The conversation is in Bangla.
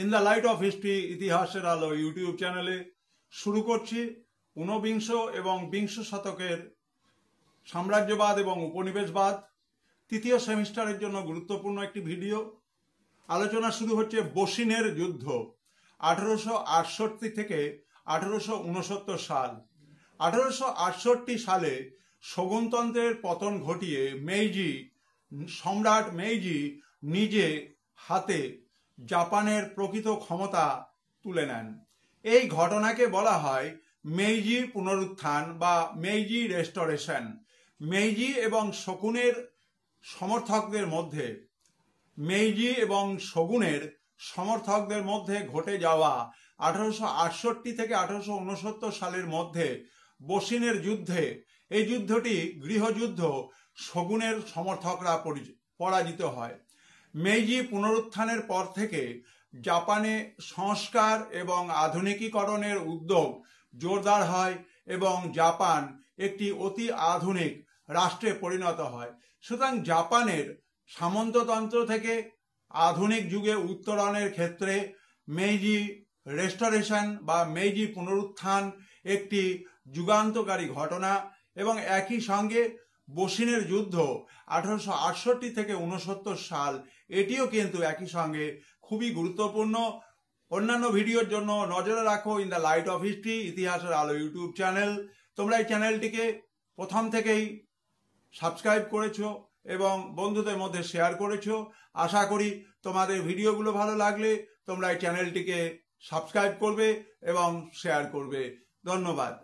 In the light off history ইতিহাসের আলো ইউটিউব চ্যানেলে শুরু করছি ঊনবিংশ এবং বিংশ শতকের সাম্রাজ্যবাদ এবং উপনিবেশবাদ তৃতীয় সেমিস্টারের জন্য গুরুত্বপূর্ণ একটি ভিডিও। আলোচনা শুরু হচ্ছে বসিনের যুদ্ধ 1868 থেকে 1869 সাল। 1868 সালে শোগুনতন্ত্রের পতন ঘটিয়ে সম্রাট মেইজি নিজে হাতে জাপানের প্রকৃত ক্ষমতা তুলে নেন। এই ঘটনাকে বলা হয় মেইজি পুনরুত্থান বা মেইজি রেস্টোরেশন। মেইজি এবং শোগুনের সমর্থকদের মধ্যে ঘটে যাওয়া 1868 থেকে 1869 সালের মধ্যে বসিনের যুদ্ধে, এই যুদ্ধটি গৃহযুদ্ধ, শোগুনের সমর্থকরা পরাজিত হয়। মেইজি পুনরুত্থানের পর থেকে জাপানে সংস্কার এবং আধুনিকীকরণের উদ্যোগ জোরদার হয় এবং জাপান একটি অতি আধুনিক রাষ্ট্রে পরিণত হয়। সুতরাং জাপানের সামন্ততন্ত্র থেকে আধুনিক যুগে উত্তরণের ক্ষেত্রে মেইজি রেস্টোরেশন বা মেইজি পুনরুত্থান একটি যুগান্তকারী ঘটনা এবং একই সঙ্গে বসিনের যুদ্ধ 1868 থেকে 69 সাল, এটিও কিন্তু একই সঙ্গে খুবই গুরুত্বপূর্ণ। অন্যান্য ভিডিওর জন্য নজরে রাখো in the light off history ইতিহাসের আলো ইউটিউব চ্যানেল। তোমরা এই চ্যানেলটিকে প্রথম থেকেই সাবস্ক্রাইব করেছো এবং বন্ধুদের মধ্যে শেয়ার করেছো। আশা করি তোমাদের ভিডিওগুলো ভালো লাগলে তোমরা এই চ্যানেলটিকে সাবস্ক্রাইব করবে এবং শেয়ার করবে। ধন্যবাদ।